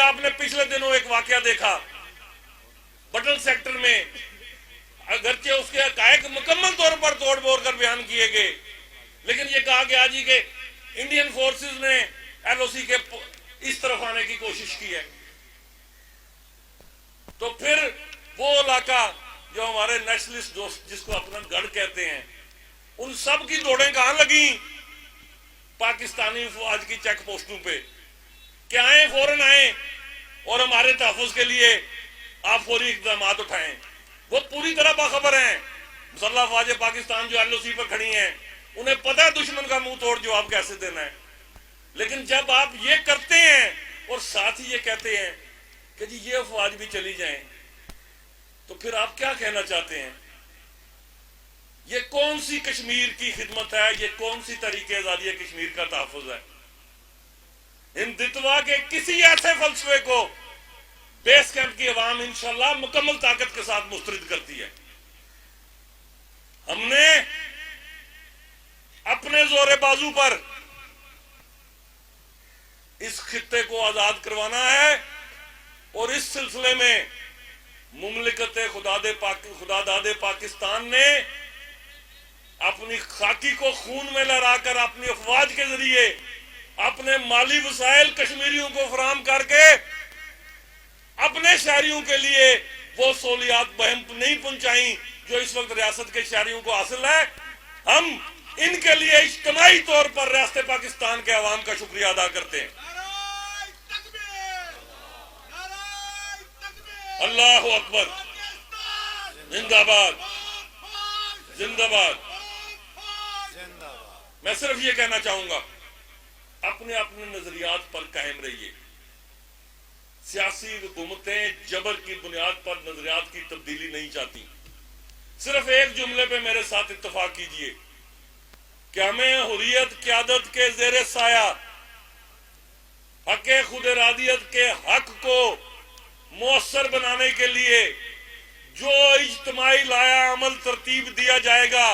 آپ نے پچھلے دنوں ایک واقعہ دیکھا بٹل سیکٹر میں، اگرچہ اس کے حقائق مکمل طور پر توڑ پھوڑ کر بیان کیے گئے، لیکن یہ کہا گیا جی کہ انڈین فورسز نے ایل او سی کے اس طرف آنے کی کوشش کی ہے. تو پھر وہ علاقہ جو ہمارے نیشنلسٹ دوست جس کو اپنا گڑھ کہتے ہیں، ان سب کی دوڑیں کہاں لگیں پاکستانی فوج کی چیک پوسٹوں پہ کہ آئیں، فوراً آئیں اور ہمارے تحفظ کے لیے آپ فوری اقدامات اٹھائیں. وہ پوری طرح باخبر ہیں، مسلح افواج پاکستان جو ایل او سی پر کھڑی ہیں، انہیں پتہ ہے دشمن کا منہ توڑ جواب کیسے دینا ہے. لیکن جب آپ یہ کرتے ہیں اور ساتھ ہی یہ کہتے ہیں کہ جی یہ افواج بھی چلی جائیں، تو پھر آپ کیا کہنا چاہتے ہیں؟ یہ کون سی کشمیر کی خدمت ہے؟ یہ کون سی طریقے آزادی کشمیر کا تحفظ ہے؟ ہندتوا کے کسی ایسے فلسفے کو بیس کیمپ کی عوام انشاءاللہ مکمل طاقت کے ساتھ مسترد کرتی ہے. ہم نے اپنے زور بازو پر اس خطے کو آزاد کروانا ہے، اور اس سلسلے میں مملکت خدا داد پاکستان نے اپنی خاکی کو خون میں لہرا کر اپنی افواج کے ذریعے اپنے مالی وسائل کشمیریوں کو فراہم کر کے اپنے شہریوں کے لیے وہ سہولیات بہم نہیں پہنچائیں جو اس وقت ریاست کے شہریوں کو حاصل ہے. ہم ان کے لیے اجتماعی طور پر ریاست پاکستان کے عوام کا شکریہ ادا کرتے ہیں. اللہ اکبر، زندہ باد، زندہ باد. میں صرف یہ کہنا چاہوں گا، اپنے اپنے نظریات پر قائم رہیے. سیاسی حکومتیں جبر کی بنیاد پر نظریات کی تبدیلی نہیں چاہتی. صرف ایک جملے پہ میرے ساتھ اتفاق کیجئے کہ ہمیں حریت قیادت کے زیر سایہ حق خود ارادیت کے حق کو مؤثر بنانے کے لیے جو اجتماعی لایا عمل ترتیب دیا جائے گا،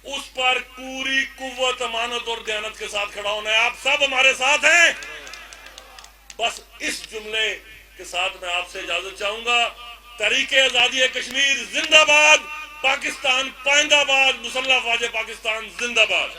اس پر پوری قوت، امانت اور دیانت کے ساتھ کھڑا ہونا ہے. آپ سب ہمارے ساتھ ہیں. بس اس جملے کے ساتھ میں آپ سے اجازت چاہوں گا. تحریک آزادی کشمیر زندہ باد، پاکستان پائندہ باد، مسلح افواج پاکستان زندہ باد.